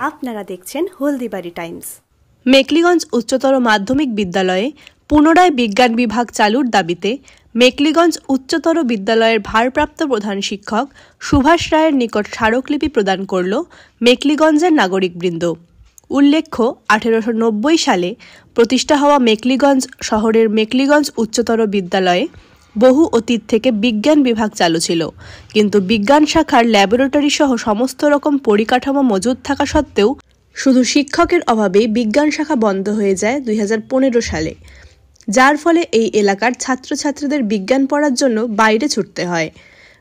আপনারা দেখছেন হলদিবাড়ি টাইমস। মেকলিগঞ্জ উচ্চতর মাধ্যমিক বিদ্যালয়ে পুনরায় বিজ্ঞান বিভাগ চালুর দাবিতে মেকলিগঞ্জ উচ্চতর বিদ্যালয়ের ভারপ্রাপ্ত প্রধান শিক্ষক সুভাষ রায়ের নিকট স্মারকলিপি প্রদান করল মেকলিগঞ্জের নাগরিকবৃন্দ। উল্লেখ্য, 1890 সালে প্রতিষ্ঠা হওয়া মেকলিগঞ্জ শহরের মেকলিগঞ্জ উচ্চতর বিদ্যালয়ে বহু অতীত থেকে বিজ্ঞান বিভাগ চালু ছিল, কিন্তু বিজ্ঞান শাখার ল্যাবরেটরি সহ সমস্ত রকম পরিকাঠামো মজুদ থাকা সত্ত্বেও শুধু শিক্ষকের অভাবেই বিজ্ঞান শাখা বন্ধ হয়ে যায় 2015 সালে, যার ফলে এই এলাকার ছাত্রছাত্রীদের বিজ্ঞান পড়ার জন্য বাইরে ছুটতে হয়।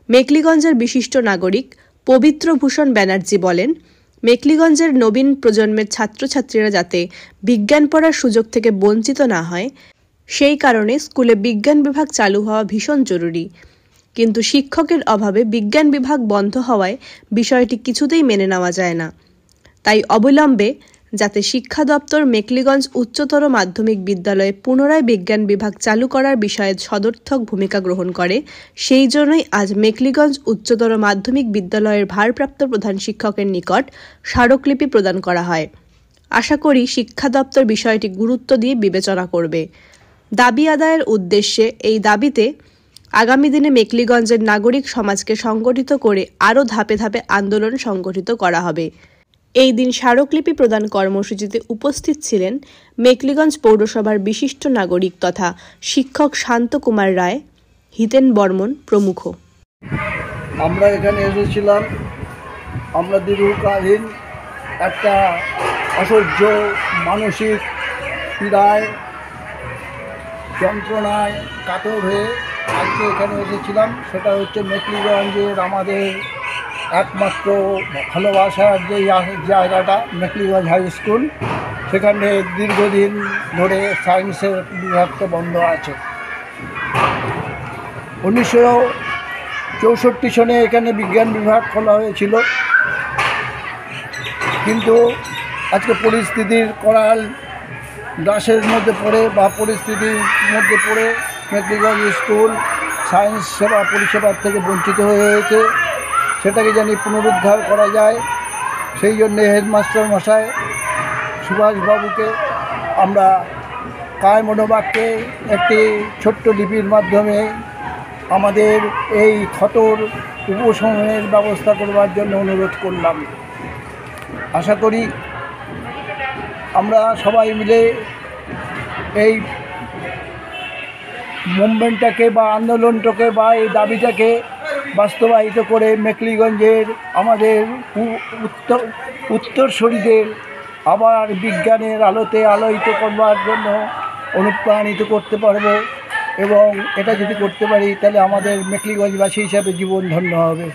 মেকলিগঞ্জের বিশিষ্ট নাগরিক পবিত্র ভূষণ ব্যানার্জি বলেন, মেকলিগঞ্জের নবীন প্রজন্মের ছাত্রছাত্রীরা যাতে বিজ্ঞান পড়ার সুযোগ থেকে বঞ্চিত না হয়, সেই কারণে স্কুলে বিজ্ঞান বিভাগ চালু হওয়া ভীষণ জরুরি। কিন্তু শিক্ষকের অভাবে বিজ্ঞান বিভাগ বন্ধ হওয়ায় বিষয়টি কিছুতেই মেনে নেওয়া যায় না। তাই অবিলম্বে যাতে শিক্ষা দপ্তর মেকলিগঞ্জ উচ্চতর মাধ্যমিক বিদ্যালয়ে পুনরায় বিজ্ঞান বিভাগ চালু করার বিষয়ে সদর্থক ভূমিকা গ্রহণ করে, সেই জন্যই আজ মেকলিগঞ্জ উচ্চতর মাধ্যমিক বিদ্যালয়ের ভারপ্রাপ্ত প্রধান শিক্ষকের নিকট স্মারকলিপি প্রদান করা হয়। আশা করি শিক্ষা দপ্তর বিষয়টি গুরুত্ব দিয়ে বিবেচনা করবে। দাবি আদায়ের উদ্দেশ্যে এই দাবিতে আগামী দিনে মেকলিগঞ্জের নাগরিক সমাজকে সংগঠিত করে আরও ধাপে ধাপে আন্দোলন সংগঠিত করা হবে। এই দিন স্মারকলিপি প্রদান কর্মসূচিতে উপস্থিত ছিলেন মেকলিগঞ্জ পৌরসভার বিশিষ্ট নাগরিক তথা শিক্ষক শান্ত কুমার রায়, হিতেন বর্মন প্রমুখ। আমরা এখানে এসেছিলাম, আমরা দীর্ঘকালীন একটা অসহ্য মানসিক পীড়ায় যন্ত্রণায় কাতর হয়ে আজকে এখানে এসেছিলাম। সেটা হচ্ছে মেকলিগঞ্জের আমাদের একমাত্র ভালোবাসার যে জায়গাটা মেকলিগঞ্জ হাই স্কুল, সেখানে দীর্ঘদিন ধরে সায়েন্সের বিভাগটা বন্ধ আছে। 1964 সনে এখানে বিজ্ঞান বিভাগ খোলা হয়েছিল, কিন্তু আজকে পরিস্থিতির করাল দাসের মধ্যে পড়ে বা পরিস্থিতির মধ্যে পড়ে মেকলিগঞ্জ স্কুল সায়েন্স সেবা পরিষেবার থেকে বঞ্চিত হয়ে হয়েছে। সেটাকে জানি পুনরুদ্ধার করা যায়, সেই জন্যে হেডমাস্টার মশাই সুভাষবাবুকে আমরা কায় মনোবাক্যে একটি ছোট্ট লিপির মাধ্যমে আমাদের এই ক্ষতর উপশমের ব্যবস্থা করবার জন্য অনুরোধ করলাম। আশা করি আমরা সবাই মিলে এই মুভমেন্টটাকে বা আন্দোলনটাকে বা এই দাবিটাকে বাস্তবায়িত করে মেকলিগঞ্জের আমাদের উত্তরসূরিদের আবার বিজ্ঞানের আলোতে আলোকিত করবার জন্য অনুপ্রাণিত করতে পারব, এবং এটা যদি করতে পারি তাহলে আমাদের মেকলিগঞ্জবাসী হিসাবে জীবন ধন্য হবে।